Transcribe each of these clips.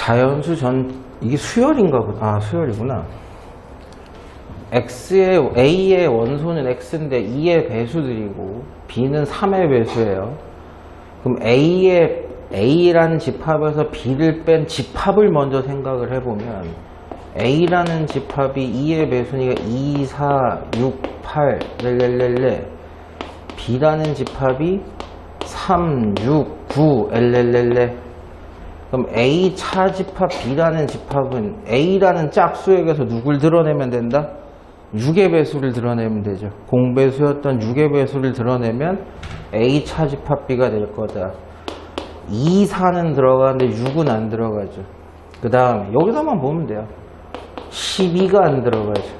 자연수 이게 수열인가 보다. 아, 수열이구나. A의 원소는 X인데 2의 배수들이고 B는 3의 배수예요. 그럼 A라는 집합에서 B를 뺀 집합을 먼저 생각을 해보면 A라는 집합이 2의 배수니까 2, 4, 6, 8, 렐렐렐레. B라는 집합이 3, 6, 9, 렐렐렐레. 그럼 A 차집합 B라는 집합은 A라는 짝수에게서 누굴 드러내면 된다? 6의 배수를 드러내면 되죠. 공배수였던 6의 배수를 드러내면 A 차집합 B가 될 거다. 2, 4는 들어가는데 6은 안 들어가죠. 그 다음에 여기서만 보면 돼요. 12가 안 들어가죠.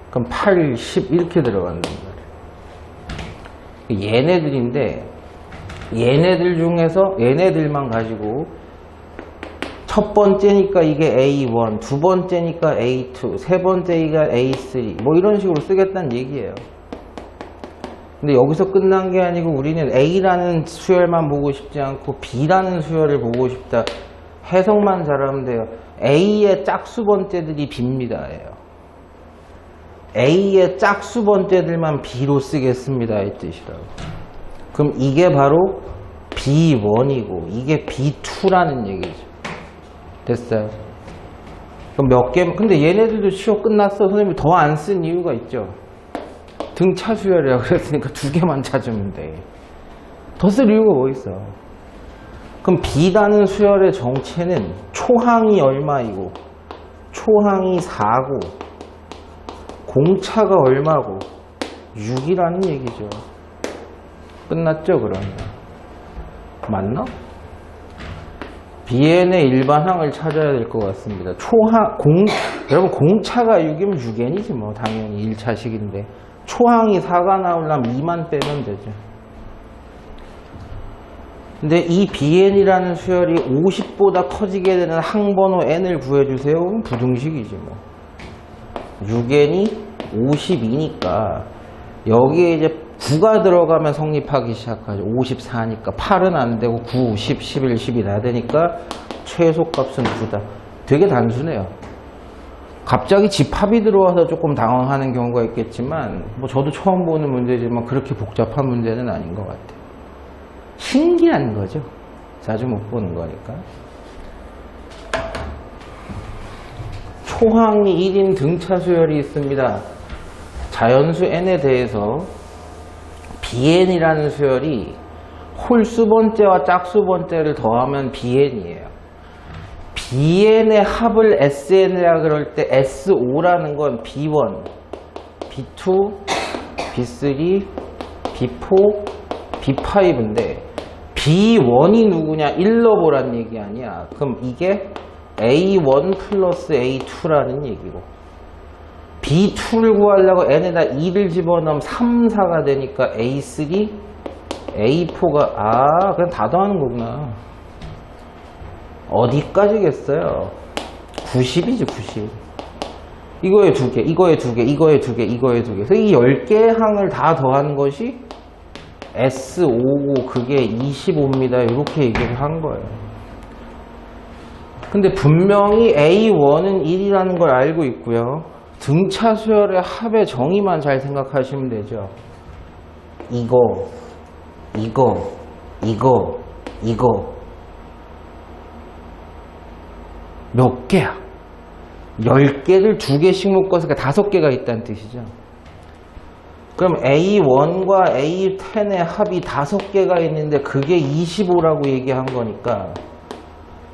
그럼 8, 10 이렇게 들어간단 말이에요. 얘네들인데 얘네들 중에서 얘네들만 가지고 첫 번째니까 이게 A1, 두 번째니까 A2, 세 번째가 A3 뭐 이런 식으로 쓰겠다는 얘기예요. 근데 여기서 끝난 게 아니고 우리는 A라는 수열만 보고 싶지 않고 B라는 수열을 보고 싶다. 해석만 잘하면 돼요. A의 짝수 번째들이 B입니다. A의 짝수 번째들만 B로 쓰겠습니다. 이 뜻이라고. 그럼 이게 바로 B1이고 이게 B2라는 얘기죠. 됐어요. 그럼 몇 개, 근데 얘네들도 시효 끝났어. 선생님이 더 안 쓴 이유가 있죠. 등차 수열이라고 그랬으니까 2개만 찾으면 돼. 더 쓸 이유가 뭐 있어. 그럼 B라는 수열의 정체는 초항이 얼마이고 초항이 4고 공차가 얼마고 6이라는 얘기죠. 끝났죠 그러면. 맞나? Bn의 일반항을 찾아야 될 것 같습니다. 여러분 공차가 6이면 6n이지 뭐 당연히 1차식인데 초항이 4가 나오려면 2만 빼면 되죠. 근데 이 Bn이라는 수열이 50보다 커지게 되는 항번호 n을 구해주세요. 그럼 부등식이지 뭐. 6n이 52니까 여기에 이제 9가 들어가면 성립하기 시작하죠. 54니까 8은 안 되고 9, 10, 11, 12 다 되니까 최소값은 9다. 되게 단순해요. 갑자기 집합이 들어와서 조금 당황하는 경우가 있겠지만 뭐 저도 처음 보는 문제지만 그렇게 복잡한 문제는 아닌 것 같아요. 신기한 거죠. 자주 못 보는 거니까. 초항이 1인 등차 수열이 있습니다. 자연수 n에 대해서 Bn이라는 수열이 홀수 번째와 짝수 번째를 더하면 Bn이에요. Bn의 합을 Sn이라 그럴 때 SO라는 건 B1, B2, B3, B4, B5인데 B1이 누구냐? 1러보란 얘기 아니야. 그럼 이게 A1 플러스 A2라는 얘기고 B2를 구하려고 n에다 2를 집어넣으면 3, 4가 되니까 A3, A4가 그냥 다 더하는 거구나. 어디까지겠어요? 90이지 90. 이거에 2개, 이거에 2개, 이거에 2개, 이거에 2개. 그래서 이 10개의 항을 다 더한 것이 S5고 그게 25입니다. 이렇게 얘기를 한 거예요. 근데 분명히 A1은 1이라는 걸 알고 있고요. 등차 수열의 합의 정의만 잘 생각하시면 되죠. 이거 몇 개야? 10개를 2개씩 묶어서 5개가 있다는 뜻이죠. 그럼 A1과 A10의 합이 5개가 있는데 그게 25라고 얘기한 거니까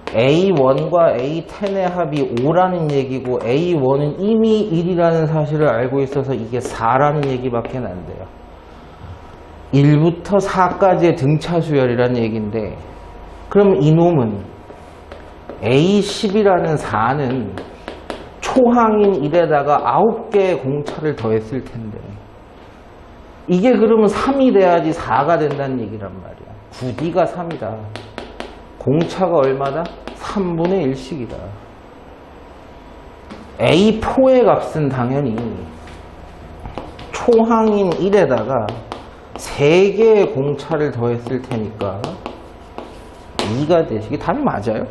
A1과 A10의 합이 5라는 얘기고 A1은 이미 1이라는 사실을 알고 있어서 이게 4라는 얘기밖에 안 돼요. 1부터 4까지의 등차 수열이라는 얘기인데 그럼 이놈은 A10이라는 4는 초항인 1에다가 9개의 공차를 더했을 텐데 이게 그러면 3이 돼야지 4가 된다는 얘기란 말이야. 9D가 3이다. 공차가 얼마다? 3분의 1씩이다. A4의 값은 당연히 초항인 1에다가 3개의 공차를 더했을 테니까 2가 되시. 이게 답이 맞아요?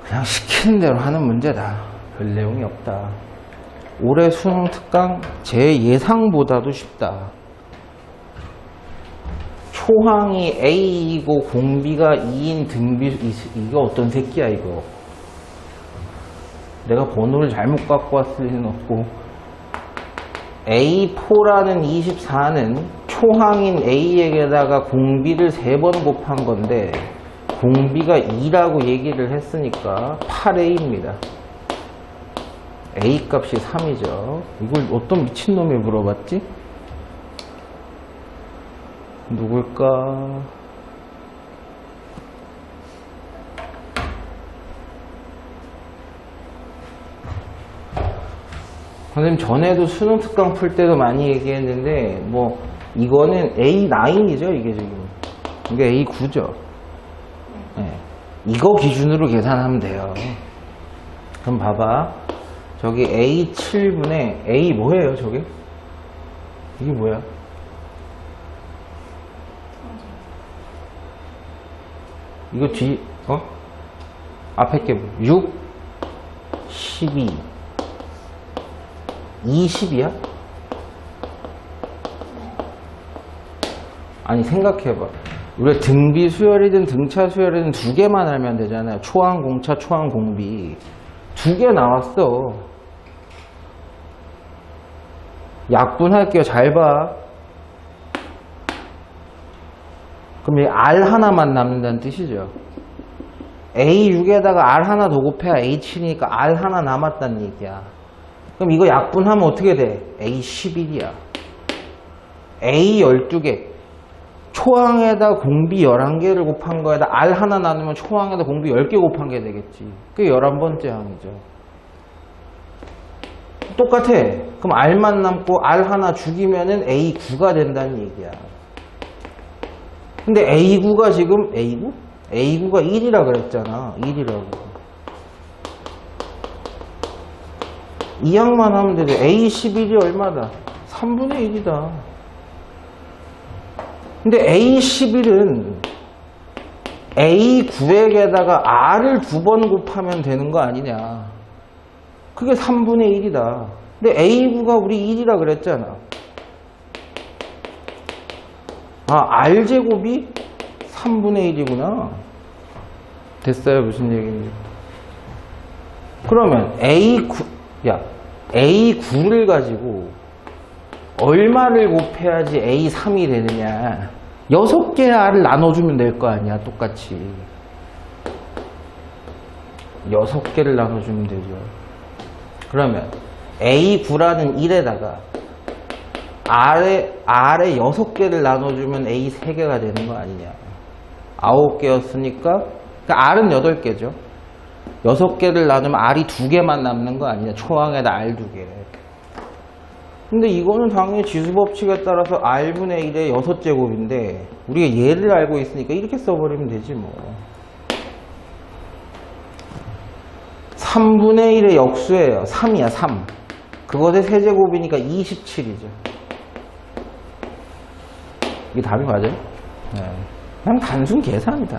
그냥 시키는 대로 하는 문제다. 별 내용이 없다. 올해 수능 특강 제 예상보다도 쉽다. 초항이 A이고 공비가 2인 등비, 이거 어떤 새끼야 이거. 내가 번호를 잘못 갖고 왔을 리는 없고, A4라는 24는 초항인 A에게다가 공비를 3번 곱한 건데 공비가 2라고 얘기를 했으니까 8A입니다. A 값이 3이죠. 이걸 어떤 미친놈이 물어봤지? 누굴까? 선생님 전에도 수능 특강 풀 때도 많이 얘기했는데 뭐 이거는 A9이죠 이게 지금. 이게 A9죠. 네. 이거 기준으로 계산하면 돼요. 그럼 봐봐. 저기 A7분의 A 뭐예요 저게? 이게 뭐야? 이거 뒤, 앞에 게 6, 12, 20이야? 아니 생각해봐. 우리가 등비 수열이든 등차 수열이든 두 개만 알면 되잖아요. 초항 공차, 초항 공비. 두 개 나왔어. 약분할게요. 잘 봐. 그럼 이 R 하나만 남는다는 뜻이죠. A6에다가 R 하나 더 곱해야 A7이니까 R 하나 남았다는 얘기야. 그럼 이거 약분하면 어떻게 돼? A11이야. A12개. 초항에다 공비 11개를 곱한 거에다 R 하나 나누면 초항에다 공비 10개 곱한 게 되겠지. 그게 11번째 항이죠. 똑같아. 그럼 R만 남고 R 하나 죽이면은 A9가 된다는 얘기야. 근데 A9가 지금 A9? A9가 1이라 그랬잖아. 1이라고. 이 항만 하면 되죠. A11이 얼마다? 3분의 1이다. 근데 A11은 A9에다가 R을 2번 곱하면 되는 거 아니냐. 그게 3분의 1이다. 근데 A9가 우리 1이라 그랬잖아. R제곱이 3분의 1이구나. 됐어요? 무슨 얘기인지. 그러면 A9를 가지고 얼마를 곱해야지 A3이 되느냐. 6개의 R을 나눠주면 될 거 아니야, 똑같이. 6개를 나눠주면 되죠. 그러면 A9라는 1에다가 R에 6개를 나눠주면 A 3개가 되는 거 아니냐. 9개였으니까, 그러니까 R은 8개죠. 6개를 나누면 R이 2개만 남는 거 아니냐. 초항에다 R 2개. 근데 이거는 당연히 지수법칙에 따라서 R분의 1의 6제곱인데, 우리가 얘를 알고 있으니까 이렇게 써버리면 되지 뭐. 3분의 1의 역수예요. 3이야, 3. 그것의 세제곱이니까 27이죠. 이게 답이 맞아요? 네. 그냥 단순 계산이다.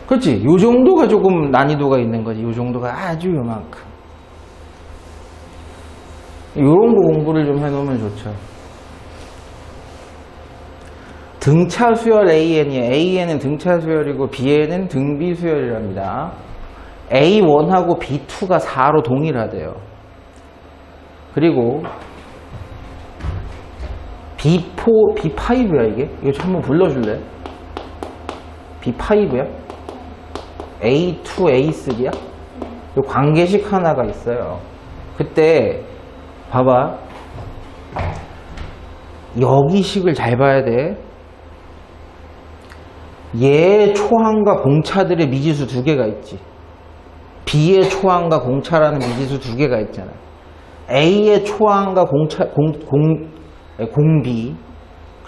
그렇지? 요 정도가 조금 난이도가 있는 거지. 요 정도가 아주 요만큼. 요런 거 공부를 좀 해놓으면 좋죠. 등차 수열 AN이에요. AN은 등차 수열이고 BN은 등비 수열이랍니다. A1하고 B2가 4로 동일하대요. 그리고 B5야 이게? 이거 좀 한번 불러줄래? B5야? A2, A3야? 이 관계식 하나가 있어요. 그때 봐봐. 여기 식을 잘 봐야 돼. 얘의 초항과 공차들의 미지수 2개가 있지. B의 초항과 공차라는 미지수 2개가 있잖아. A의 초항과 공비,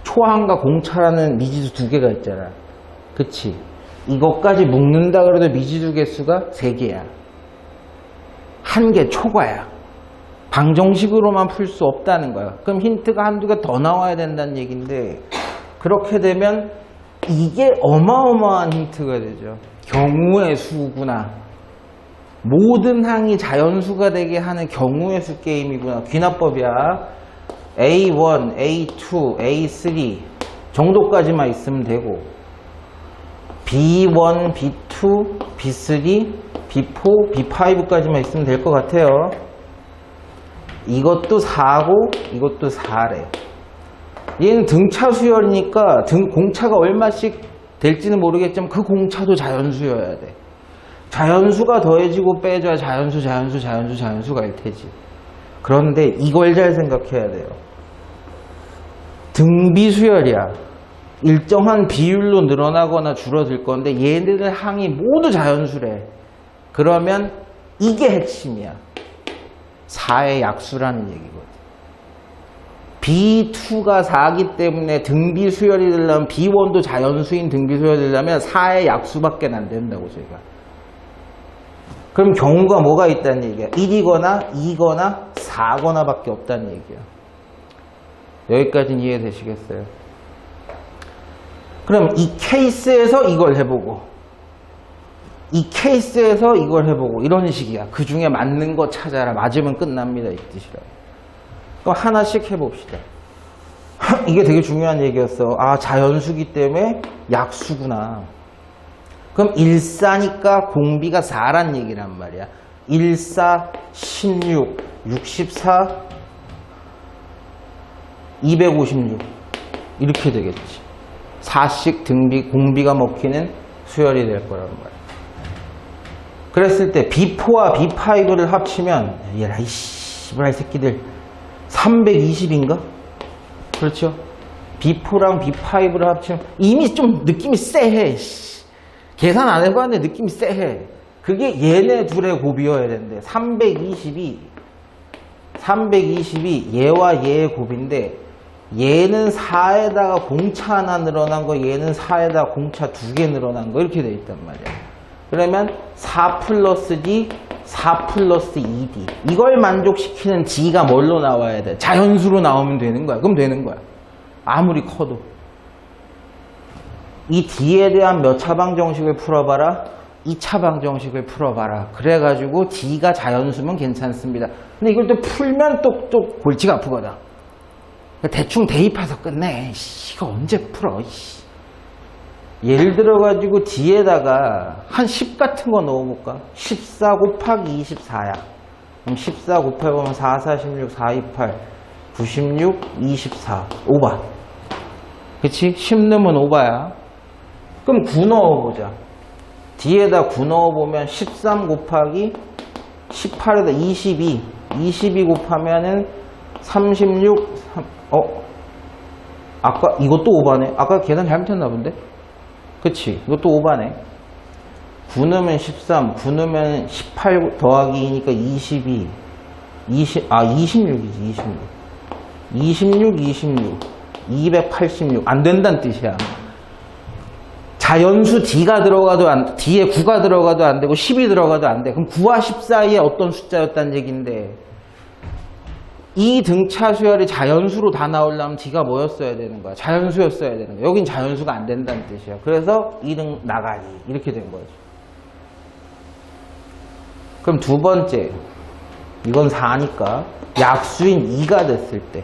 초항과 공차라는 미지수 2개가 있잖아. 그치? 이것까지 묶는다 그래도 미지수 개수가 3개야. 1개 초과야. 방정식으로만 풀 수 없다는 거야. 그럼 힌트가 한두 개 더 나와야 된다는 얘기인데 그렇게 되면 이게 어마어마한 힌트가 되죠. 경우의 수구나. 모든 항이 자연수가 되게 하는 경우의 수 게임이구나. 귀납법이야. A1, A2, A3 정도까지만 있으면 되고 B1, B2, B3, B4, B5까지만 있으면 될 것 같아요. 이것도 4고 이것도 4래. 얘는 등차 수열이니까 공차가 얼마씩 될지는 모르겠지만 그 공차도 자연수여야 돼. 자연수가 더해지고 빼줘야 자연수가 일 테지. 그런데 이걸 잘 생각해야 돼요. 등비수열이야. 일정한 비율로 늘어나거나 줄어들 건데 얘네들 항이 모두 자연수래. 그러면 이게 핵심이야. 4의 약수라는 얘기거든. B2가 4기 때문에 등비수열이 되려면 B1도 자연수인 등비수열이 되려면 4의 약수밖에 안 된다고 저희가. 그럼 경우가 뭐가 있다는 얘기야? 1이거나 2거나 4거나 밖에 없다는 얘기야. 여기까지는 이해되시겠어요? 그럼 이 케이스에서 이걸 해보고 이 케이스에서 이걸 해보고 이런 식이야. 그 중에 맞는 거 찾아라. 맞으면 끝납니다. 이 뜻이라. 그럼 하나씩 해봅시다. 이게 되게 중요한 얘기였어. 아, 자연수기 때문에 약수구나. 그럼 1사니까 공비가 4란 얘기란 말이야. 1사 16, 64, 256 이렇게 되겠지. 4씩 공비가 먹히는 수열이 될 거란 말이야. 그랬을 때 B4와 B5를 합치면 얘라 이 씨발 새끼들 320인가? 그렇죠? B4랑 B5를 합치면 이미 좀 느낌이 쎄해. 계산 안 해봤는데 느낌이 쎄해. 그게 얘네 둘의 곱이어야 되는데 320이 얘와 얘의 곱인데 얘는 4에다가 공차 하나 늘어난 거, 얘는 4에다가 공차 2개 늘어난 거 이렇게 돼 있단 말이야. 그러면 4 플러스 D, 4 플러스 2D 이걸 만족시키는 D가 뭘로 나와야 돼? 자연수로 나오면 되는 거야. 그럼 되는 거야. 아무리 커도. 이 D에 대한 몇 차 방정식을 풀어봐라. 2차 방정식을 풀어봐라. 그래가지고 D가 자연수면 괜찮습니다. 근데 이걸 또 풀면 또 골치가 아프거든. 대충 대입해서 끝내. 이거 언제 풀어? 예를 들어가지고 D에다가 한 10 같은 거 넣어볼까? 14 곱하기 24야. 그럼 14 곱해보면 4, 4, 16, 4, 2, 8, 96, 24. 5바. 그치? 10 넣으면 5바야. 그럼 9 넣어보자. D에다 9 넣어보면 13 곱하기 18에다 22. 22 곱하면은 36, 아까 이것도 5바네. 아까 계산 잘못했나 본데? 그치? 이것도 5바네. 9 넣으면 13, 9 넣으면 18 더하기 2니까 22. 26이지, 26. 286. 안 된다는 뜻이야. 자연수 D가 들어가도 D에 9가 들어가도 안 되고 10이 들어가도 안 돼. 그럼 9와 10 사이에 어떤 숫자였다는 얘기인데 이 등차 수열이 자연수로 다 나오려면 D가 뭐였어야 되는 거야? 자연수였어야 되는 거야. 여긴 자연수가 안 된다는 뜻이야. 그래서 2등 나가기 이렇게 된 거지. 그럼 두 번째 이건 4니까 약수인 2가 됐을 때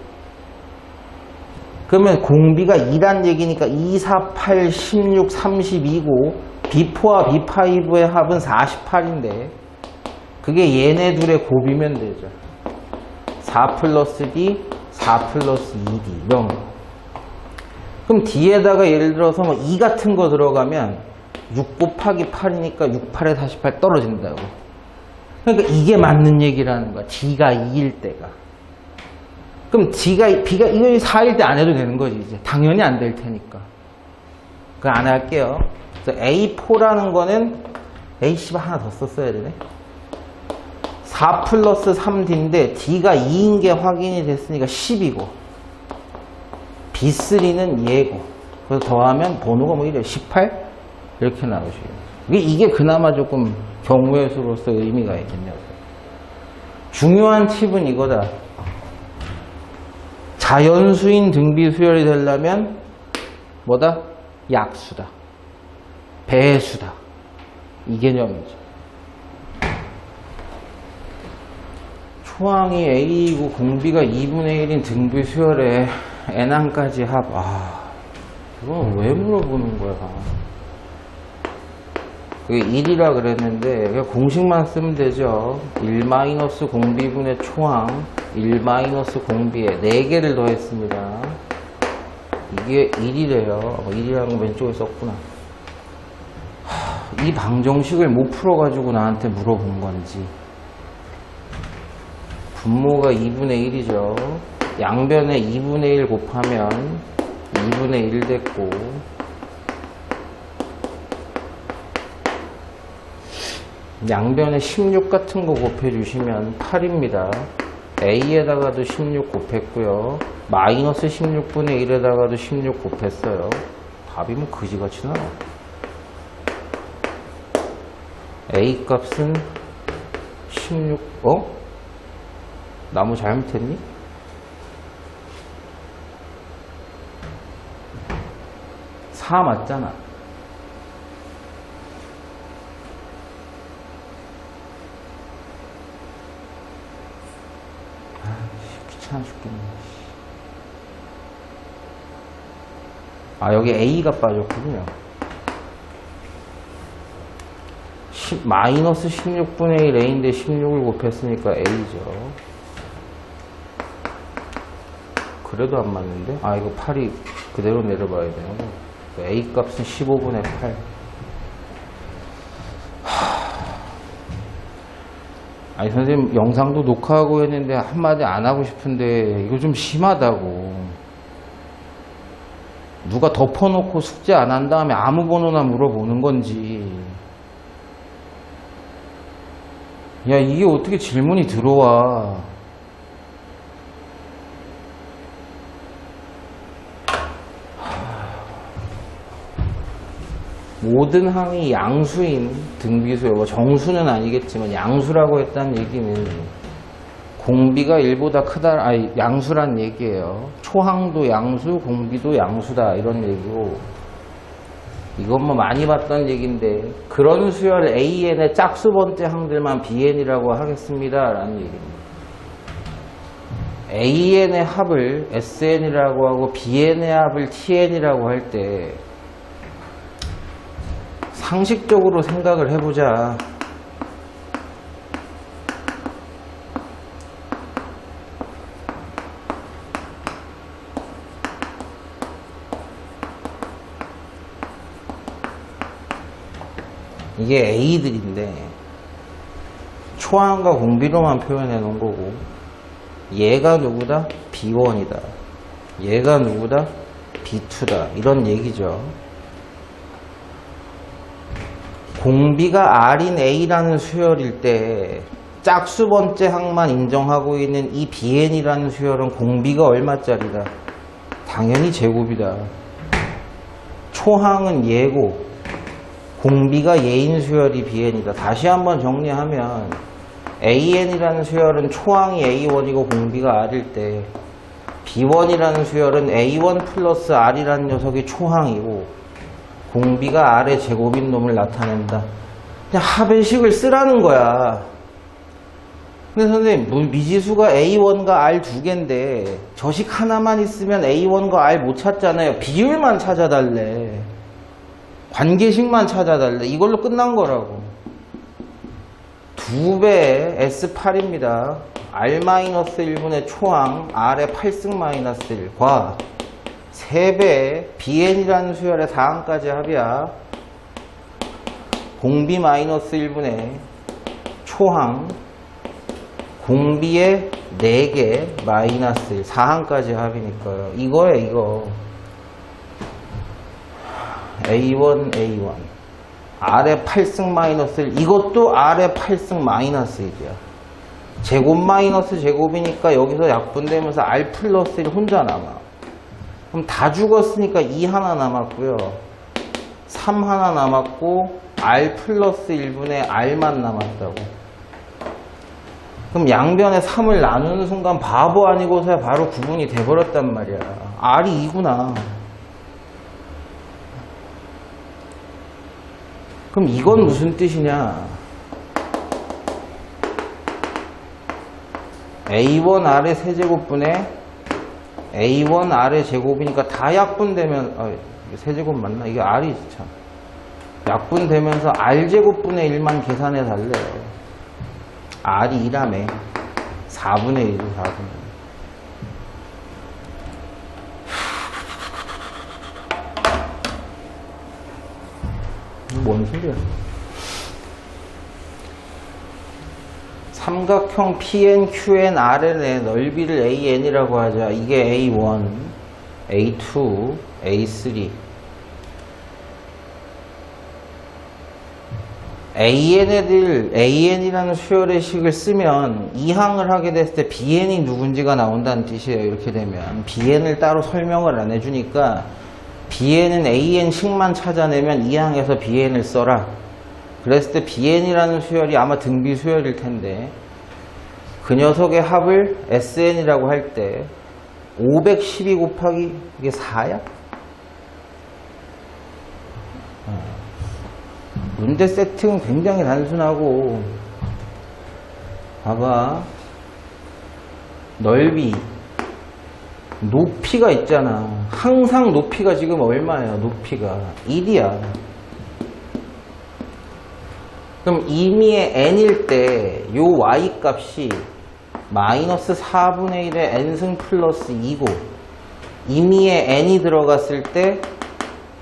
그러면 공비가 2란 얘기니까 2, 4, 8, 16, 32고 B4와 B5의 합은 48인데 그게 얘네 둘의 곱이면 되죠. 4 플러스 D, 4 플러스 2D 이런 거. 그럼 D에다가 예를 들어서 뭐 2 같은 거 들어가면 6 곱하기 8이니까 6, 8에 48 떨어진다고. 그러니까 이게 맞는 얘기라는 거야. D가 2일 때가. 그럼 B가 이거 4일 때 안 해도 되는 거지 이제. 당연히 안 될 테니까. 그거 안 할게요. 그래서 A4라는 거는 A씨가 하나 더 썼어야 되네. 4 플러스 3D인데 D가 2인 게 확인이 됐으니까 10이고 B3는 얘고 그래서 더하면 번호가 뭐 이래 18? 이렇게 나오시겠네요. 이게 그나마 조금 경우의 수로서 의미가 있겠네요. 중요한 팁은 이거다. 자연수인 등비 수열이 되려면 뭐다? 약수다. 배수다. 이 개념이죠. 초항이 A이고 공비가 2분의 1인 등비 수열에 N항까지 합. 이건 왜 물어보는 거야? 그게 1이라 그랬는데 그냥 공식만 쓰면 되죠. 1 마이너스 공비분의 초항 1 마이너스 공비에 4개를 더했습니다. 이게 1이래요. 1이라는 거 왼쪽에 썼구나. 이 방정식을 못 풀어가지고 나한테 물어본 건지. 분모가 2분의 1이죠. 양변에 2분의 1 곱하면 2분의 1 됐고, 양변에 16 같은 거 곱해주시면 8입니다. A에다가도 16 곱했고요. 마이너스 16분의 1에다가도 16 곱했어요. 답이 뭐 그지같이 나와. A 값은 16, 나무 잘못했니? 사 맞잖아. 귀찮아 죽겠네. 여기 A가 빠졌군요. 마이너스 16분의 1 A인데 16을 곱했으니까 A죠. 그래도 안 맞는데? 이거 8이 그대로 내려봐야 되는 거. A 값은 15분의 8. 아니, 선생님, 영상도 녹화하고 했는데 한마디 안 하고 싶은데 이거 좀 심하다고. 누가 덮어놓고 숙제 안 한 다음에 아무 번호나 물어보는 건지. 야, 이게 어떻게 질문이 들어와. 모든 항이 양수인 등비수요. 정수는 아니겠지만 양수라고 했다는 얘기는 공비가 1보다 크다, 양수란 얘기예요. 초항도 양수, 공비도 양수다, 이런 얘기고. 이건 뭐 많이 봤던 얘기인데, 그런 수열 AN의 짝수 번째 항들만 BN이라고 하겠습니다 라는 얘기입니다. AN의 합을 SN이라고 하고 BN의 합을 TN이라고 할 때 상식적으로 생각을 해보자. 이게 A들인데 초항과 공비로만 표현해 놓은 거고, 얘가 누구다? B1이다. 얘가 누구다? B2다. 이런 얘기죠. 공비가 R인 A라는 수열일 때 짝수 번째 항만 인정하고 있는 이 BN이라는 수열은 공비가 얼마짜리다? 당연히 제곱이다. 초항은 얘고 공비가 얘인 수열이 BN이다. 다시 한번 정리하면 AN이라는 수열은 초항이 A1이고 공비가 R일 때 B1이라는 수열은 A1 플러스 R이라는 녀석이 초항이고 공비가 R의 제곱인 놈을 나타낸다. 그냥 합의식을 쓰라는 거야. 근데 선생님, 미지수가 A1과 R 두 개인데 저식 하나만 있으면 A1과 R 못 찾잖아요. 비율만 찾아달래. 관계식만 찾아달래. 이걸로 끝난 거라고. 2배의 S8입니다. R-1분의 초항 R의 8승-1과 3배의 BN이라는 수열의 4항까지 합이야. 공비 -1분의 초항 공비의 4개 -1 4항까지 합이니까요. 이거예요, 이거. A1 R의 8승-1 이것도 R의 8승-1이야. 제곱 마이너스 제곱이니까 여기서 약분되면서 R 플러스 1 혼자 남아. 그럼 다 죽었으니까 2 하나 남았고요. 3 하나 남았고 R 플러스 1분의 R만 남았다고. 그럼 양변에 3을 나누는 순간 바보 아니고서야 바로 구분이 돼버렸단 말이야. R이 2구나. 그럼 이건 무슨 뜻이냐? A1R의 세제곱분의 A1R의 제곱이니까 다 약분되면, 이게 세제곱 맞나? 이게 R이지 참. 약분되면서 R제곱분의 1만 계산해 달래. R이 2라며. 4분의 1이죠, 4분의 1. 뭔 소리야? 삼각형 PN, QN, RN의 넓이를 AN이라고 하자. 이게 A1, A2, A3. AN이라는 수열의 식을 쓰면 이항을 하게 됐을 때 BN이 누군지가 나온다는 뜻이에요. 이렇게 되면 BN을 따로 설명을 안 해주니까 BN은 AN 식만 찾아내면 이항에서 BN을 써라. 그랬을 때 BN이라는 수열이 아마 등비 수열일 텐데 그 녀석의 합을 SN이라고 할 때 512 곱하기 이게 4야? 문제 세팅은 굉장히 단순하고 봐봐. 넓이 높이가 있잖아. 항상 높이가 지금 얼마야? 높이가 1이야. 그럼 임의의 n일 때 요 y 값이 마이너스 4분의 1의 n승 플러스 2고 임의의 n이 들어갔을 때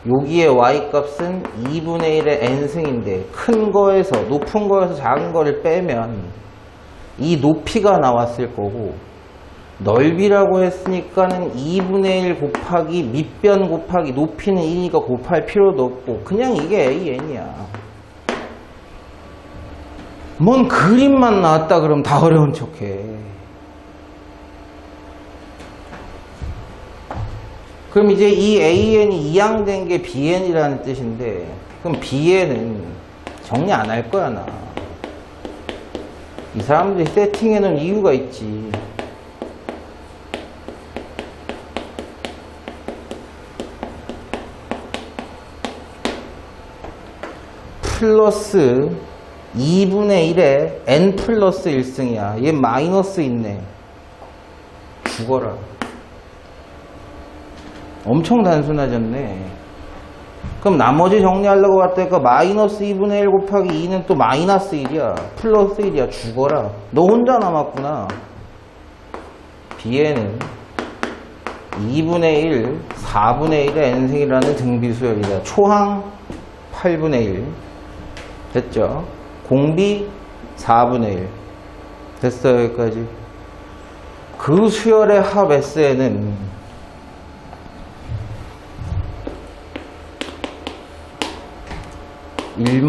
여기에 y 값은 2분의 1의 n승인데 큰 거에서 높은 거에서 작은 거를 빼면 이 높이가 나왔을 거고 넓이라고 했으니까는 2분의 1 곱하기 밑변 곱하기 높이는 2니까 곱할 필요도 없고 그냥 이게 AN이야. 뭔 그림만 나왔다 그러면 다 어려운 척해. 그럼 이제 이 AN이 이항된 게 BN이라는 뜻인데 그럼 BN은 정리 안 할 거야 나. 이 사람들이 세팅해 놓은 이유가 있지. 플러스 2분의 1에 n 플러스 1승이야. 얘 마이너스 있네. 죽어라. 엄청 단순해졌네. 그럼 나머지 정리하려고 봤다니까 마이너스 2분의 1 곱하기 2는 또 마이너스 1이야. 플러스 1이야. 죽어라. 너 혼자 남았구나. B에는 2분의 1, 4분의 1의 n승이라는 등비수열이다. 초항 8분의 1. 됐죠? 공비 4분의 1. 됐어요, 여기까지. 그 수열의 합 S에는 1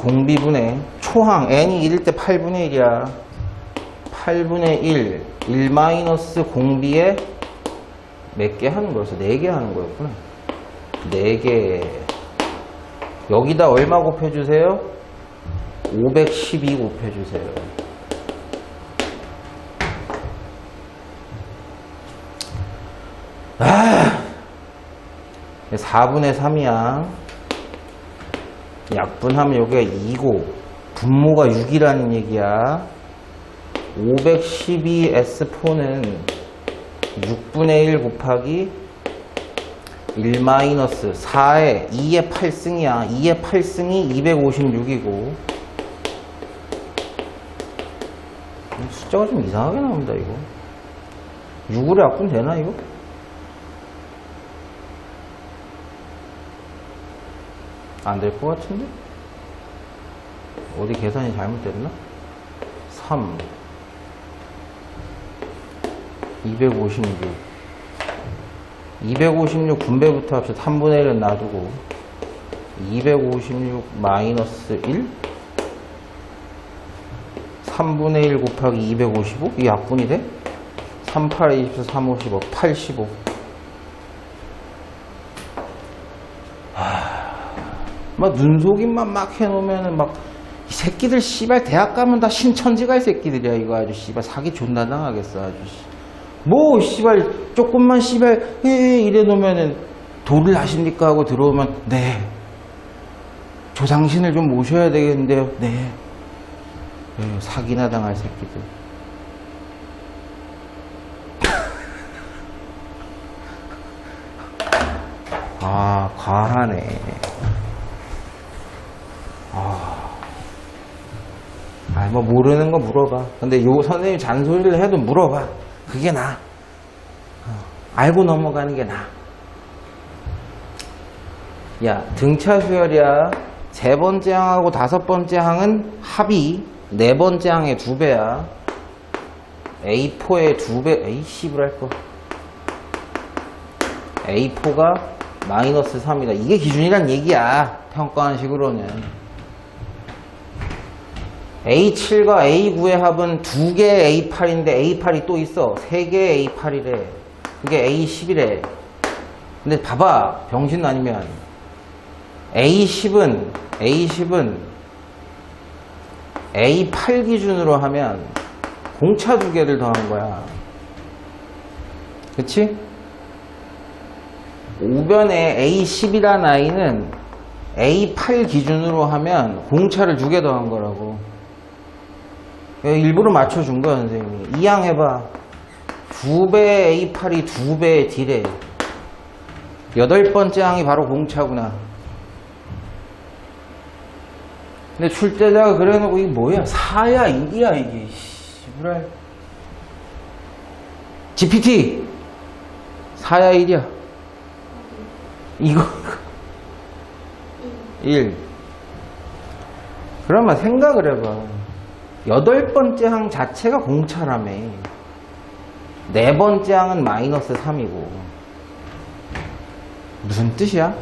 공비분의 초항 n이 1일 때 8분의 1이야. 8분의 1, 1 공비에 몇 개 하는 거였어? 4개 하는 거였구나. 4개. 여기다 얼마 곱해주세요? 512 곱해주세요. 아, 4분의 3이야. 약분하면 여기가 2고 분모가 6이라는 얘기야. 512S4는 6분의 1 곱하기 1 4에 2의 8승이야. 2의 8승이 256이고 숫자가 좀 이상하게 나옵니다. 이거 6으로 약분 되나 이거? 안 될 것 같은데? 어디 계산이 잘못됐나? 3 256 분배부터 합쳐 3분의 1은 놔두고 256 마이너스 1 3분의 1 곱하기 255 이게 약분이 돼? 3, 8, 24, 3, 55 85 막 눈속임만 막 해놓으면은 막 이 새끼들 씨발 대학 가면 다 신천지 갈 새끼들이야 이거 아주 씨발 사기 존나 당하겠어 아주 뭐 씨발 조금만 씨발 이래 놓으면은 도를 아십니까 하고 들어오면 네 조상신을 좀 모셔야 되겠는데요 네 사기나 당할 새끼들 아 과하네 뭐 모르는 거 물어봐. 근데 요 선생님 잔소리를 해도 물어봐. 그게 나아. 알고 넘어가는 게 나아. 야, 등차 수열이야. 세 번째 항하고 다섯 번째 항은 합이 네 번째 항의 2배야. A4의 2배, A10을 할 거. A4가 마이너스 3이다. 이게 기준이란 얘기야. 평가한 식으로는. A7과 A9의 합은 2개의 A8인데 A8이 또 있어. 3개의 A8이래. 그게 A10이래. 근데 봐봐. 병신 아니면 A10은 A8 기준으로 하면 공차 2개를 더한 거야. 그치? 5변의 A10이라는 아이는 A8 기준으로 하면 공차를 2개 더한 거라고. 일부러 맞춰준 거야 선생님이. 이항해봐. 2배의 A8이 2배의 D래. 8번째 항이 바로 공차구나. 근데 출제자가 그래놓고 이게 뭐야? 4야 1이야 이게. 씨발. GPT 4야 1이야. 이거 1. 그러면 생각을 해봐. 8번째 항 자체가 공차라며. 4번째 항은 마이너스 3이고. 무슨 뜻이야?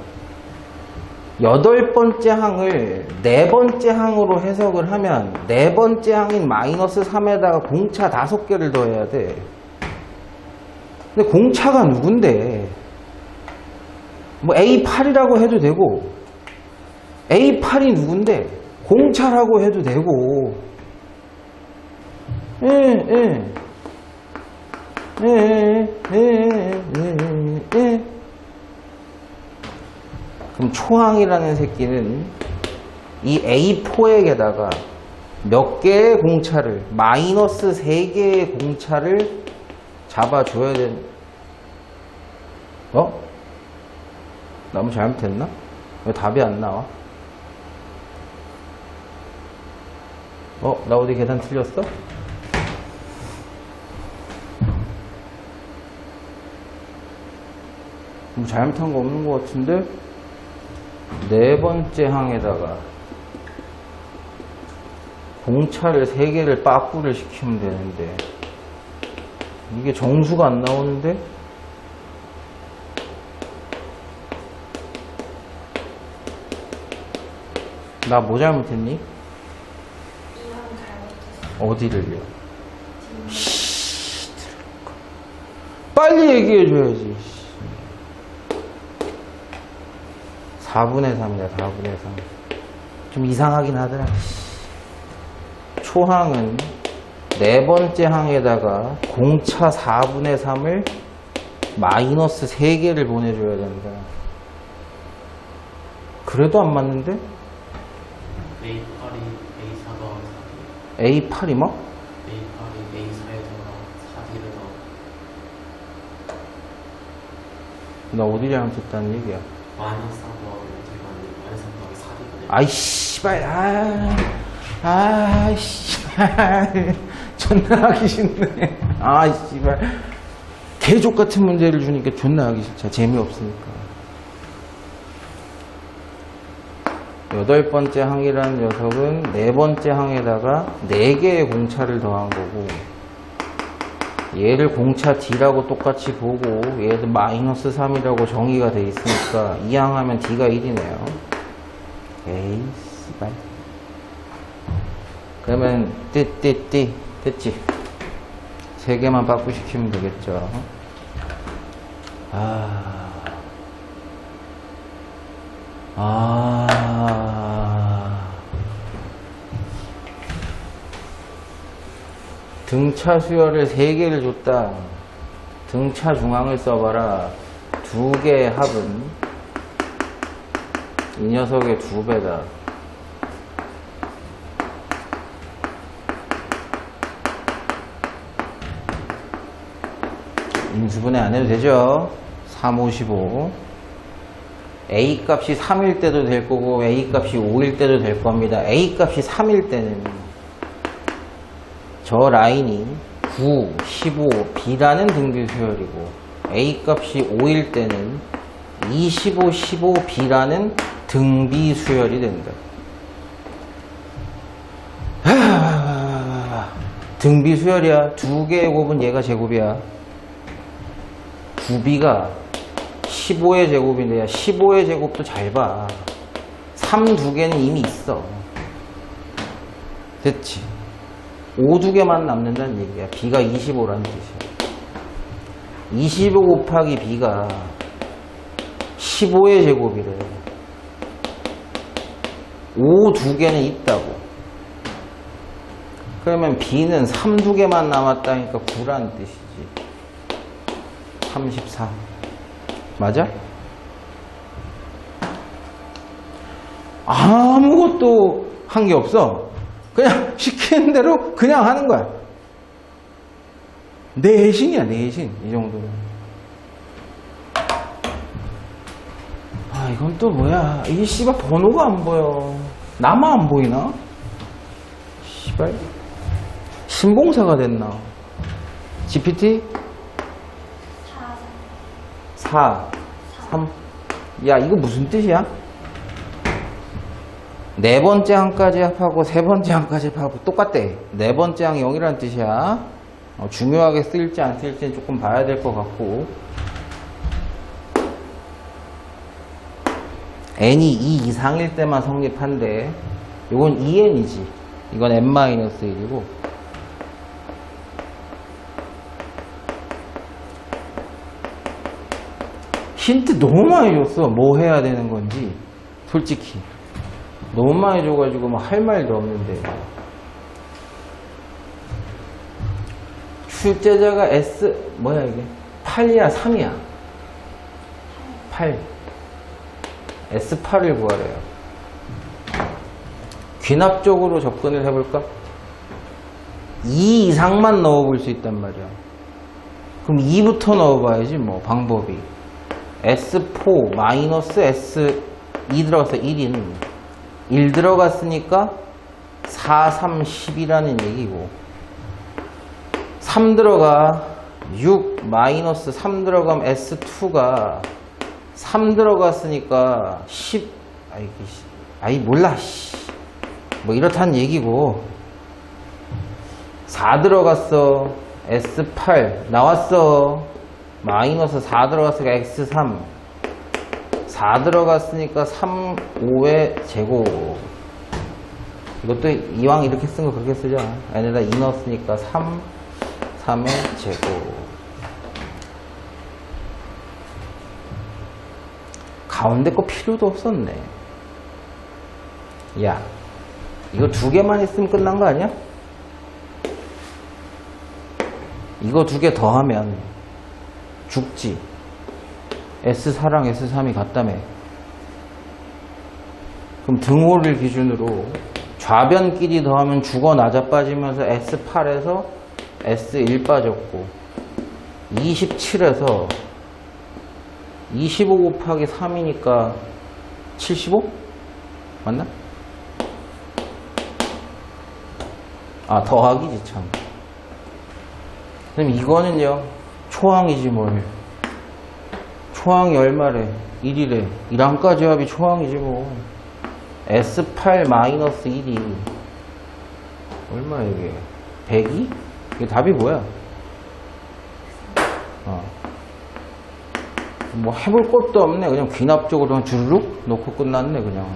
8번째 항을 4번째 항으로 해석을 하면 4번째 항인 마이너스 3에다가 공차 5개를 더해야 돼. 근데 공차가 누군데? 뭐 A8이라고 해도 되고 A8이 누군데? 공차라고 해도 되고 그럼 초항이라는 새끼는 이 A4에게다가 몇 개의 공차를 마이너스 3개의 공차를 잡아줘야 되는 너무 잘못했나? 왜 답이 안 나와? 나 어디 계산 틀렸어? 뭐 잘못한 거 없는 것 같은데? 4번째 항에다가 공차를 3개를 빠꾸를 시키면 되는데 이게 정수가 안 나오는데? 나 뭐 잘못했니? 어디를요? 빨리 얘기해줘야지. 4분의 3이다. 4분의 3. 좀 이상하긴 하더라. 초항은 4번째 항에다가 공차 4분의 3을 마이너스 3개를 보내줘야 된다. 그래도 안 맞는데? A8이 A4가 A8이 뭐? A8이 A4에다가 4D를 넣어. 나 어디 잘못했다는 얘기야? 마이너스 3 더하기 마이너스 3 더하기 4D가 아이 씨발 씨발 존나 하기 싫네. 씨발 개족 같은 문제를 주니까 존나 하기 싫다. 재미없으니까. 8번째 항이라는 녀석은 4번째 항에다가 4개의 공차를 더한 거고 얘를 공차 D라고 똑같이 보고 얘도 마이너스 3이라고 정의가 돼 있으니까 이 항하면 D가 1이네요. 에이 씨발. 그러면 띠 됐지? 3개만 바꾸시키면 되겠죠. 등차 수열을 3개를 줬다. 등차 중앙을 써봐라. 2개의 합은 이 녀석의 2배다. 인수분해 안 해도 되죠? 3, 5, 15. A 값이 3일 때도 될 거고 A 값이 5일 때도 될 겁니다. A 값이 3일 때는 저 라인이 9, 15, B라는 등비 수열이고 A 값이 5일 때는 25, 15, B라는 등비 수열이 된다. 등비 수열이야. 2개의 곱은 얘가 제곱이야. 9B가 15의 제곱인데, 야, 15의 제곱도 잘 봐. 3 2개는 이미 있어. 됐지? 5 2개만 남는다는 얘기야. B가 25라는 뜻이야. 25 곱하기 B가 15의 제곱이래. 5 2개는 있다고. 그러면 B는 3 2개만 남았다니까 9라는 뜻이지. 34. 맞아? 아무것도 한 게 없어. 그냥 시키는 대로 그냥 하는 거야. 내신이야, 내신. 이 정도면. 아, 이건 또 뭐야. 이게 씨발 번호가 안 보여. 나만 안 보이나? 씨발. 신봉사가 됐나? GPT? 4, 3. 야, 이거 무슨 뜻이야? 네 번째 항까지 합하고 세 번째 항까지 합하고 똑같대. 네 번째 항이 0이라는 뜻이야. 중요하게 쓰일지 안 쓰일지는 조금 봐야 될 것 같고. n이 2 이상일 때만 성립한대. 이건 2n이지. 이건 n-1이고. 힌트 너무 많이 줬어. 뭐 해야 되는 건지. 솔직히. 너무 많이 줘가지고 뭐 할 말도 없는데. 출제자가 S, 뭐야 이게? 8이야, 3이야? 8. S8을 구하래요. 귀납적으로 접근을 해볼까? 2 이상만 넣어볼 수 있단 말이야. 그럼 2부터 넣어봐야지 뭐 방법이. S4 마이너스 S2 들어가서 1인 1 들어갔으니까 4, 3, 10이라는 얘기고 3 들어가 6 마이너스 3 들어가면 S2가 3 들어갔으니까 10 아이 몰라 뭐 이렇다는 얘기고 4 들어갔어 S8 나왔어 마이너스 4 들어갔으니까 X3 4 들어갔으니까 3, 5의 제곱 이것도 이왕 이렇게 쓴 거 그렇게 쓰자 n에다 2 넣었으니까 3, 3의 제곱 가운데 거 필요도 없었네. 야 이거 2개만 있으면 끝난 거 아니야? 이거 2개 더하면 죽지. S4랑 S3이 같다며. 그럼 등호를 기준으로 좌변끼리 더하면 죽어 낮아 빠지면서 S8에서 S1 빠졌고 27에서 25 곱하기 3이니까 75? 맞나? 아 더하기지 참. 그럼 이거는요 초항이지 뭘. 초항이 얼마래? 1이래. 1항까지 합이 초항이지 뭐. S8 마이너스 1이 얼마야 이게? 102? 이게 답이 뭐야? 뭐 해볼 것도 없네. 그냥 귀납적으로 그냥 주르륵 놓고 끝났네 그냥.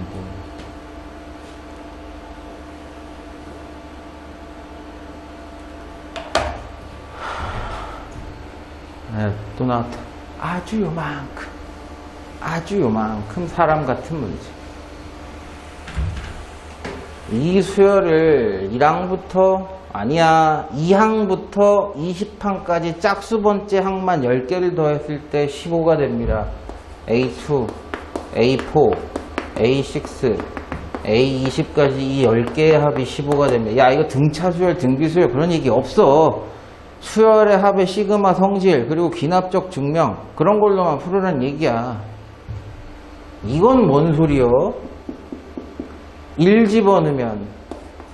네, 또 나왔다. 아주 요만큼 사람 같은 문제. 이 수열을 1항부터 아니야. 2항부터 20항까지 짝수 번째 항만 10개를 더했을 때 15가 됩니다. A2, A4, A6, A20까지 이 10개의 합이 15가 됩니다. 야, 이거 등차수열, 등비수열 그런 얘기 없어. 수열의 합의 시그마 성질, 그리고 귀납적 증명, 그런 걸로만 풀으란 얘기야. 이건 뭔 소리여? 1 집어넣으면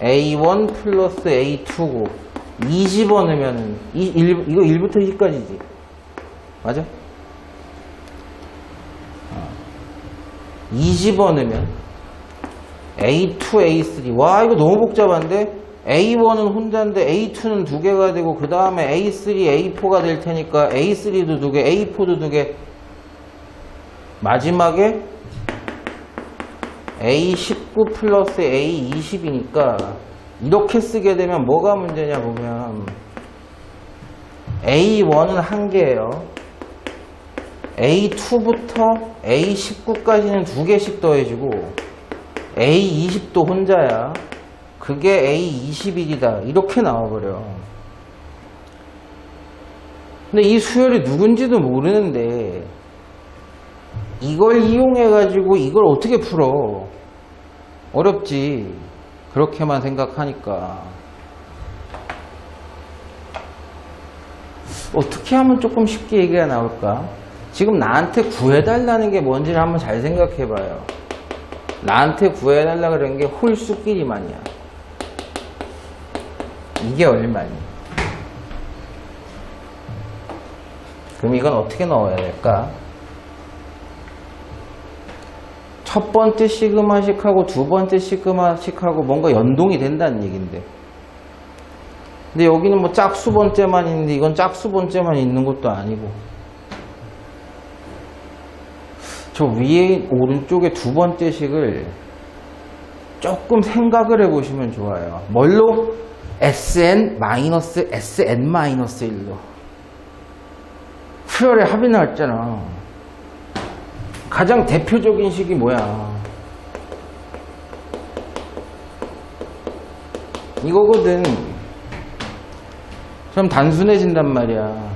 A1 플러스 A2고, 2 집어넣으면 이거 1부터 20까지지. 맞아? 2 집어넣으면 A2, A3. 와, 이거 너무 복잡한데? A1은 혼자인데 A2는 두 개가 되고 그 다음에 A3, A4가 될 테니까 A3도 두 개, A4도 두 개. 마지막에 A19 플러스 A20이니까 이렇게 쓰게 되면 뭐가 문제냐 보면 A1은 한 개예요. A2부터 A19까지는 두 개씩 더해지고 A20도 혼자야. 그게 A21이다. 이렇게 나와버려. 근데 이 수열이 누군지도 모르는데 이걸 이용해가지고 이걸 어떻게 풀어? 어렵지. 그렇게만 생각하니까. 어떻게 하면 조금 쉽게 얘기가 나올까? 지금 나한테 구해달라는 게 뭔지를 한번 잘 생각해봐요. 나한테 구해달라 그런 게 홀수끼리만이야. 이게 얼마니? 그럼 이건 어떻게 넣어야 될까? 첫 번째 시그마식하고 두 번째 시그마식하고 뭔가 연동이 된다는 얘긴데. 근데 여기는 뭐 짝수 번째만 있는데 이건 짝수 번째만 있는 것도 아니고. 저 위에 오른쪽에 두 번째 식을 조금 생각을 해보시면 좋아요. 뭘로? Sn-Sn-1로. 수열의 합이 나왔잖아. 가장 대표적인 식이 뭐야? 이거거든. 좀 단순해진단 말이야.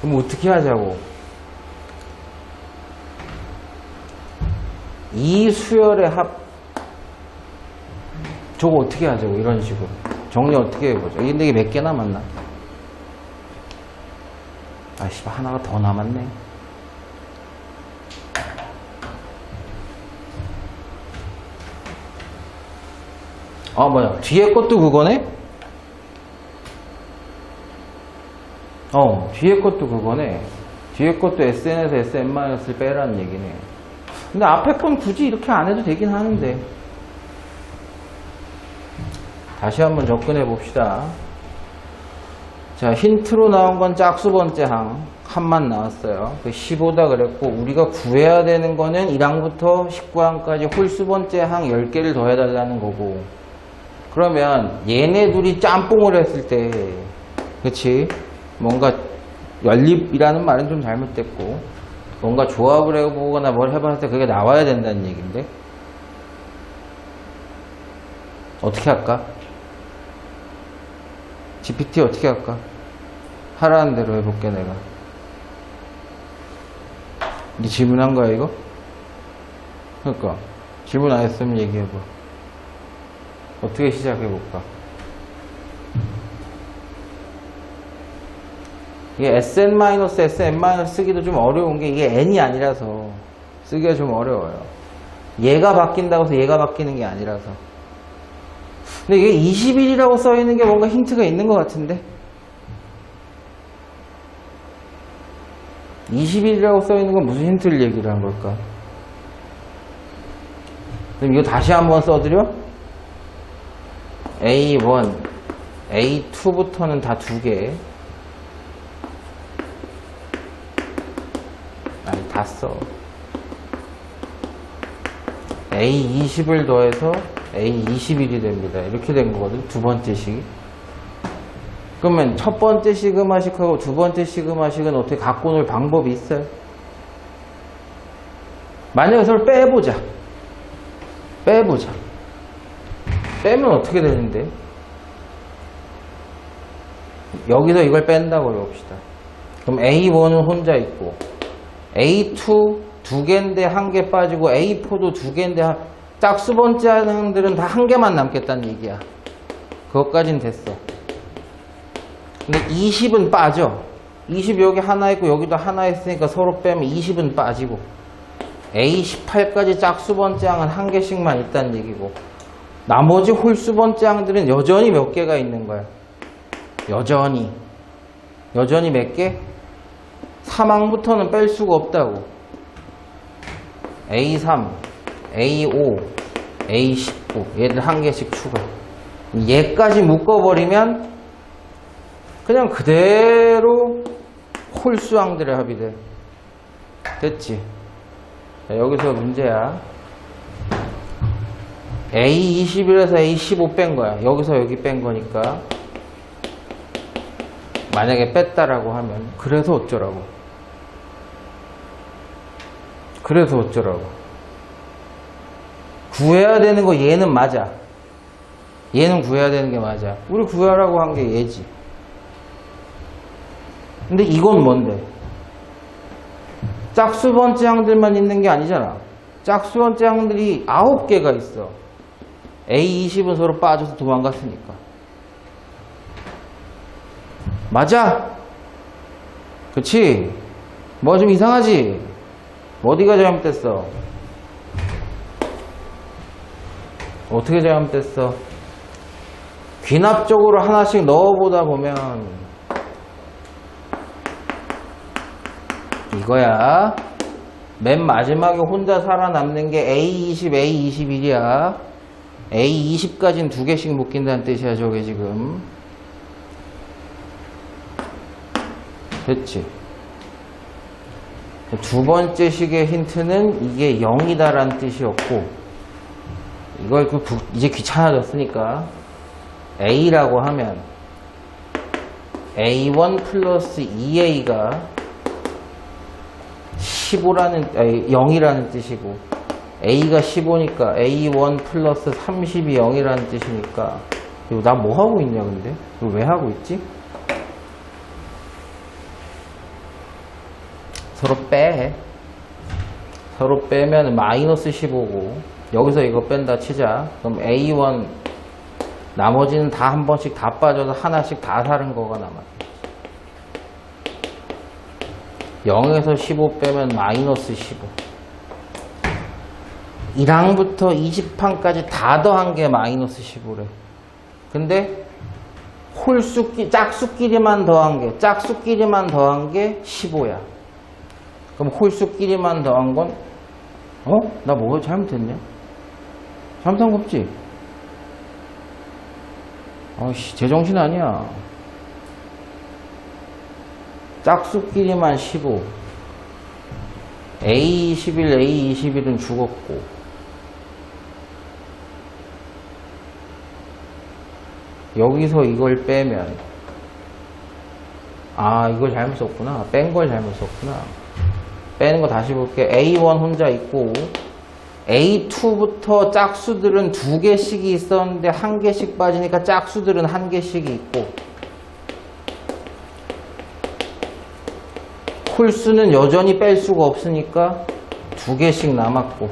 그럼 어떻게 하자고? 이 수열의 합, 저거 어떻게 하자고? 이런 식으로. 정리 어떻게 해보자. 근데 이게 몇 개 남았나? 아씨, 하나가 더 남았네. 아, 뭐야. 뒤에 것도 그거네? 뒤에 것도 그거네. 뒤에 것도 SN에서 SN-를 빼라는 얘기네. 근데 앞에 건 굳이 이렇게 안 해도 되긴 하는데. 다시 한번 접근해 봅시다. 자, 힌트로 나온 건 짝수 번째 항만 나왔어요. 그 15다 그랬고, 우리가 구해야 되는 거는 1항부터 19항까지 홀수 번째 항 10개를 더해달라는 거고. 그러면 얘네 둘이 짬뽕을 했을 때, 그치? 뭔가 연립이라는 말은 좀 잘못됐고, 뭔가 조합을 해보거나 뭘 해봤을 때 그게 나와야 된다는 얘기인데, 어떻게 할까? GPT 어떻게 할까? 하라는 대로 해볼게, 내가. 네 질문한 거야, 이거? 그러니까 질문 안 했으면 얘기해봐. 어떻게 시작해볼까? 이게 SN-SN- 쓰기도 좀 어려운 게 이게 N이 아니라서 쓰기가 좀 어려워요. 얘가 바뀐다고 해서 얘가 바뀌는 게 아니라서. 근데 이게 21이라고 써있는 게 뭔가 힌트가 있는 것 같은데? 21이라고 써있는 건 무슨 힌트를 얘기를 한 걸까? 그럼 이거 다시 한번 써드려? A1, A2부터는 다 두 개. 아니, 다 써. A20을 더해서 A21이 됩니다. 이렇게 된 거거든, 두 번째 식. 그러면 첫 번째 시그마식하고 두 번째 시그마식은 어떻게 갖고 놀 방법이 있어요? 만약에 서로 빼보자. 빼보자. 빼면 어떻게 되는데? 여기서 이걸 뺀다고 해봅시다. 그럼 A1은 혼자 있고 A2 두 개인데 한 개 빠지고 A4도 두 개인데 짝수 번째 항들은 다 한 개만 남겠다는 얘기야. 그것까진 됐어. 근데 20은 빠져. 20 여기 하나 있고 여기도 하나 있으니까 서로 빼면 20은 빠지고 A18까지 짝수 번째 항은 한 개씩만 있다는 얘기고 나머지 홀수 번째 항들은 여전히 몇 개가 있는 거야. 여전히 몇 개? 3항부터는 뺄 수가 없다고. A3, A5, A19 얘들 한 개씩 추가. 얘까지 묶어버리면 그냥 그대로 홀수항들의 합이 돼. 됐지? 자, 여기서 문제야. A21에서 A15 뺀 거야. 여기서 여기 뺀 거니까. 만약에 뺐다라고 하면 그래서 어쩌라고. 구해야 되는 거 얘는 맞아. 얘는 구해야 되는 게 맞아. 우리 구하라고 한 게 얘지. 근데 이건 뭔데? 짝수 번째 항들만 있는 게 아니잖아. 짝수 번째 항들이 9개가 있어. A20은 서로 빠져서 도망갔으니까. 맞아? 그치? 뭐 좀 이상하지? 어디가 잘못됐어? 어떻게 잘못됐어? 귀납적으로 하나씩 넣어보다 보면 이거야. 맨 마지막에 혼자 살아남는 게 A20, A21이야. A20까지는 두 개씩 묶인다는 뜻이야, 저게 지금. 됐지? 두 번째 식의 힌트는 이게 0이다라는 뜻이었고, 이걸 이제 귀찮아졌으니까, A라고 하면, A1 플러스 2A가 0이라는 뜻이고, A가 15니까 A1 플러스 30이 0이라는 뜻이니까, 이거 나 뭐 하고 있냐, 근데? 이거 왜 하고 있지? 서로 빼. 서로 빼면 마이너스 15고, 여기서 이거 뺀다 치자. 그럼 A1, 나머지는 다 한 번씩 다 빠져서 하나씩 다 사는 거가 남았다. 0에서 15 빼면 마이너스 15. 1항부터 20항까지 다 더한 게 마이너스 15래. 근데 짝수끼리만 더한 게 15야. 그럼 홀수끼리만 더한 건 나 뭐 잘못했냐? 잘못한 거 없지? 아이씨, 제정신 아니야. 짝수끼리만 15. A21, A21은 죽었고. 여기서 이걸 빼면, 이걸 잘못 썼구나. 뺀 걸 잘못 썼구나. 빼는 거 다시 볼게. A1 혼자 있고, A2부터 짝수들은 두 개씩이 있었는데 한 개씩 빠지니까 짝수들은 한 개씩이 있고, 홀수는 여전히 뺄 수가 없으니까 두 개씩 남았고,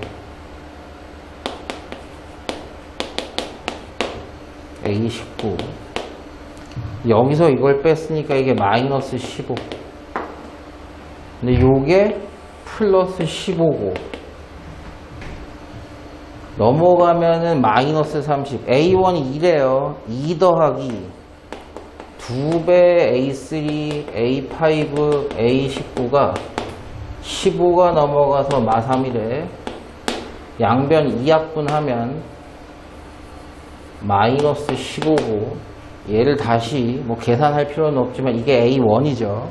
A19. 여기서 이걸 뺐으니까 이게 마이너스 15. 근데 요게 플러스 15고, 넘어가면은 마이너스 30. A1이 2래요. 2 더하기 2배 A3, A5, A19가 15가 넘어가서 마3이래. 양변 2약분 하면 마이너스 15고, 얘를 다시 뭐 계산할 필요는 없지만 이게 A1이죠.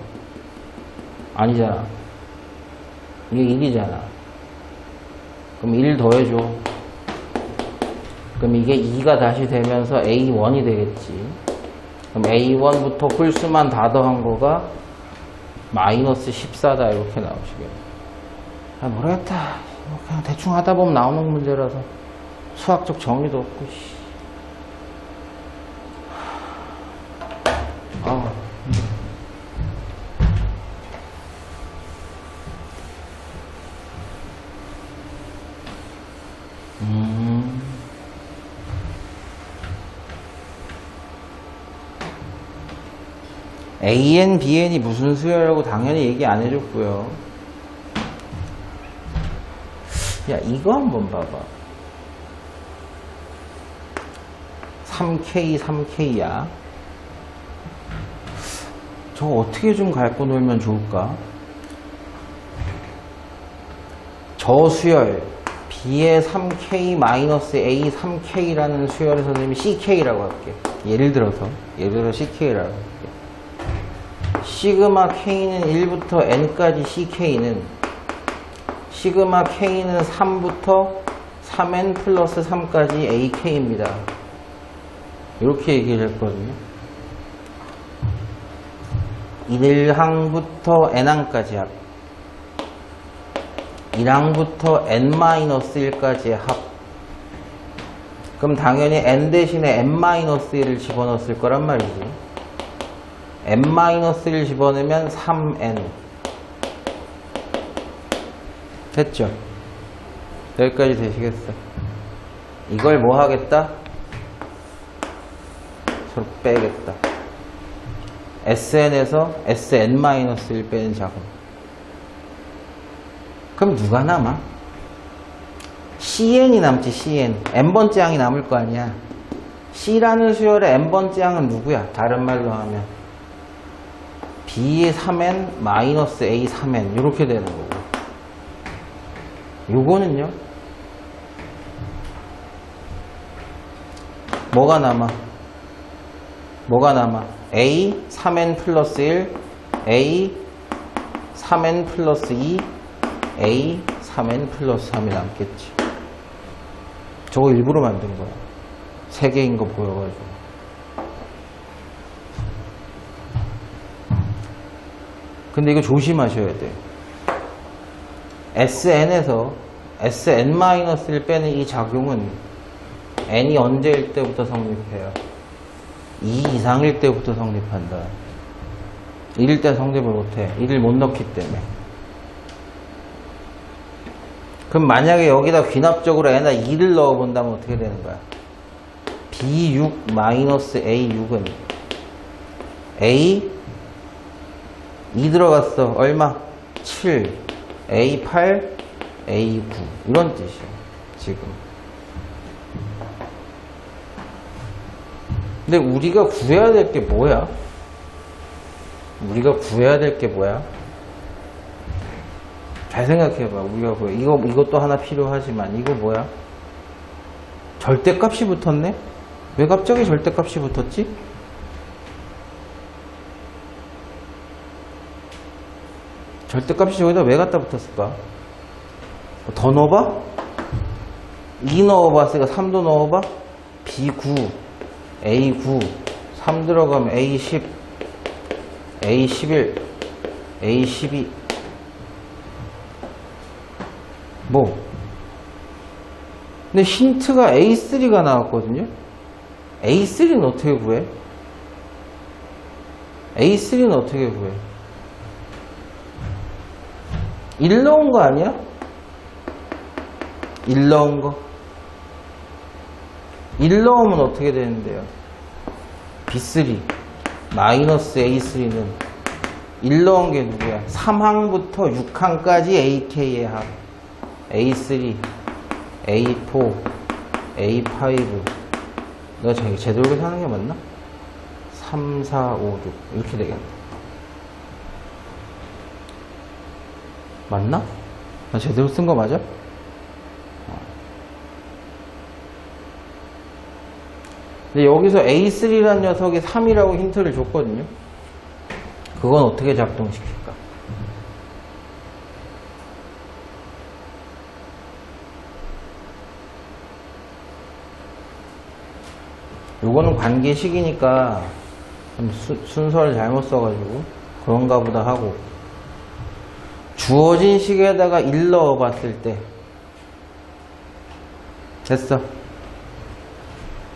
아니잖아. 이게 1이잖아. 그럼 1 더해줘. 그럼 이게 2가 다시 되면서 A1이 되겠지. 그럼 A1부터 홀수만 다 더한 거가 마이너스 14다 이렇게 나오시겠네. 모르겠다. 그냥 대충 하다 보면 나오는 문제라서 수학적 정의도 없고, 씨. 아. AN, BN이 무슨 수열이라고 당연히 얘기 안 해줬고요. 야, 이거 한번 봐봐. 3K, 3K야. 저거 어떻게 좀 갈고 놀면 좋을까? 저 수열, B의 3K-A 3K라는 수열의 선생님이 CK라고 할게. 예를 들어서 CK라고 할게. 시그마 K는 1부터 N까지 CK는 시그마 K는 3부터 3N 플러스 3까지 AK입니다. 이렇게 얘기를 했거든요. 1항부터 N항까지 합, 1항부터 N-1까지의 합. 그럼 당연히 N 대신에 N-1을 집어넣었을 거란 말이지. N-1을 집어넣으면 3N. 됐죠? 여기까지 되시겠어? 이걸 뭐 하겠다? 서로 빼겠다. SN에서 SN-1 빼는 작업. 그럼 누가 남아? CN이 남지, CN. N번째 항이 남을 거 아니야. C라는 수열의 N번째 항은 누구야? 다른 말로 하면 B의 3N 마이너스 A 3N 이렇게 되는 거고, 요거는요 뭐가 남아? A 3N 플러스 1 A 3N 플러스 2 A 3N 플러스 3이 남겠지. 저거 일부러 만든 거야. 3개인 거 보여가지고. 근데 이거 조심하셔야 돼. SN에서 SN-를 빼는 이 작용은 N이 언제일 때부터 성립해요? 2 이상일 때부터 성립한다. 1일 때 성립을 못해. 1을 못 넣기 때문에. 그럼 만약에 여기다 귀납적으로 N에다 2를 넣어본다면 어떻게 되는 거야? B6 마이너스 A6은 A 2 들어갔어. 얼마? 7, A8, A9 이런 뜻이야 지금. 근데 우리가 구해야 될 게 뭐야? 잘 생각해봐. 우리가 이것도 하나 필요하지만 이거 뭐야? 절대값이 붙었네? 왜 갑자기 절대값이 붙었지? 절대값이 저기다 왜 갖다 붙었을까? 더 넣어봐? 2 넣어봤으니까 3도 넣어봐? B9, A9, 3 들어가면 A10, A11, A12. 뭐? 근데 힌트가 A3가 나왔거든요? A3는 어떻게 구해? A3는 어떻게 구해? 1 넣은 거 아니야? 1 넣은 거. 1 넣으면 어떻게 되는데요? B3 마이너스 A3는 1 넣은 게 누구야? 3항부터 6항까지 AK의 합. A3, A4, A5. 내가 제대로 계산하는 게 맞나? 3, 4, 5, 6 이렇게 되겠네. 맞나? 나 제대로 쓴 거 맞아? 근데 여기서 A3라는 녀석이 3이라고 힌트를 줬거든요. 그건 어떻게 작동시킬까? 요거는 관계식이니까 좀 순서를 잘못 써가지고 그런가 보다 하고, 주어진 식에다가 1 넣어봤을 때 됐어.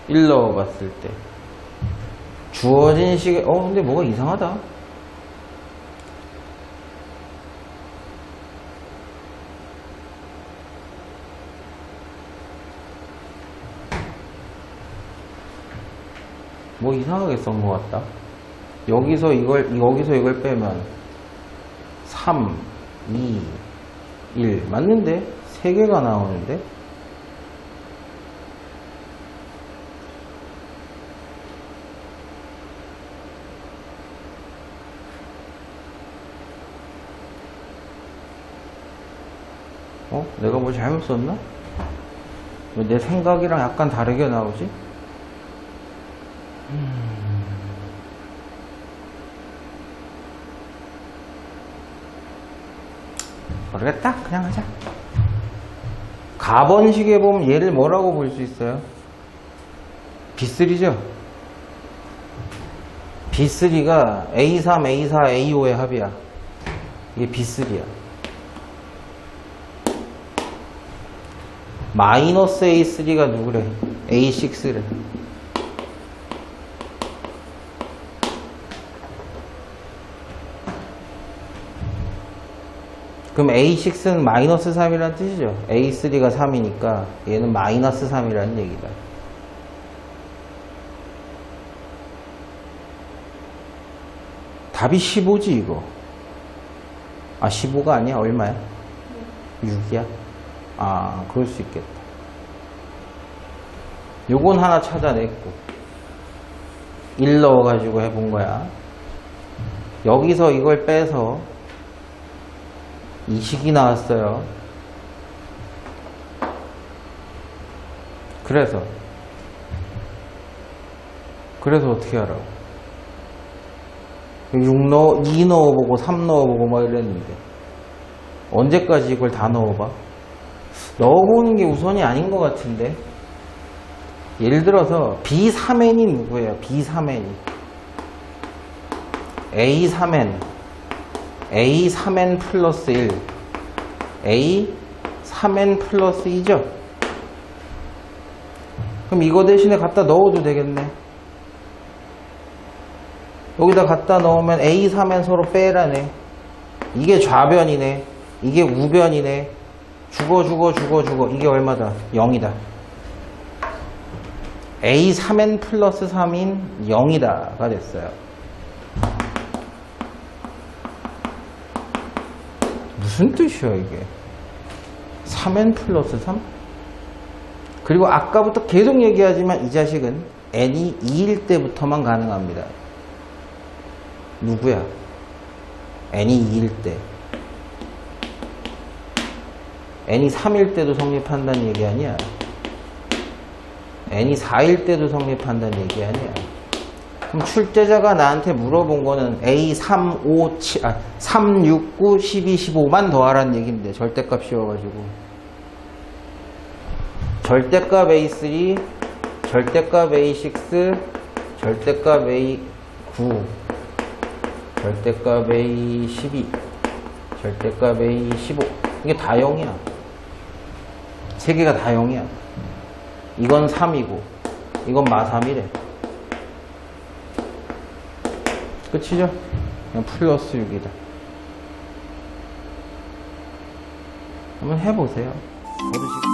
1 넣어봤을 때 주어진 시계 근데 뭐가 이상하다. 뭐 이상하게 쓴 것 같다. 여기서 이걸 빼면 3, 2, 1 맞는데? 3개가 나오는데? 내가 뭐 잘못 썼나? 왜 내 생각이랑 약간 다르게 나오지? 모르겠다. 그냥 하자. 가번식에 보면 얘를 뭐라고 볼 수 있어요? B3죠? B3가 A3, A4, A5의 합이야. 이게 B3야. 마이너스 A3가 누구래? A6래. 그럼 A6는 마이너스 3이라는 뜻이죠. A3가 3이니까 얘는 마이너스 3이라는 얘기다. 답이 15지 이거. 15가 아니야? 얼마야? 6이야? 그럴 수 있겠다. 요건 하나 찾아냈고 1 넣어가지고 해본 거야. 여기서 이걸 빼서 이 식이 나왔어요. 그래서 어떻게 하라고? 2 넣어보고 3 넣어보고 막 이랬는데 언제까지 이걸 다 넣어봐? 넣어보는 게 우선이 아닌 것 같은데. 예를 들어서 B3n이 누구예요? B3n이 A3n 플러스 1 A3n 플러스 2죠? 그럼 이거 대신에 갖다 넣어도 되겠네. 여기다 갖다 넣으면 A3n 서로 빼라네. 이게 좌변이네. 이게 우변이네. 죽어. 이게 얼마다? 0이다. A3n 플러스 3인 0이다가 됐어요. 무슨 뜻이야 이게? 3n 플러스 3? 그리고 아까부터 계속 얘기하지만 이 자식은 n이 2일 때부터만 가능합니다. 누구야? n이 2일 때. n이 3일 때도 성립한다는 얘기 아니야. n이 4일 때도 성립한다는 얘기 아니야. 그럼 출제자가 나한테 물어본 거는 A 3, 5, 7, 3, 6, 9, 12, 15만 더하라는 얘기인데 절대값 씌워가지고 절대값 A3, 절대값 A6, 절대값 A9, 절대값 A12, 절대값 A15 이게 다 0이야. 세 개가 다 0이야. 이건 3이고 이건 마3이래. 끝이죠? 그냥 플러스 6이다. 한번 해보세요. 모르시고.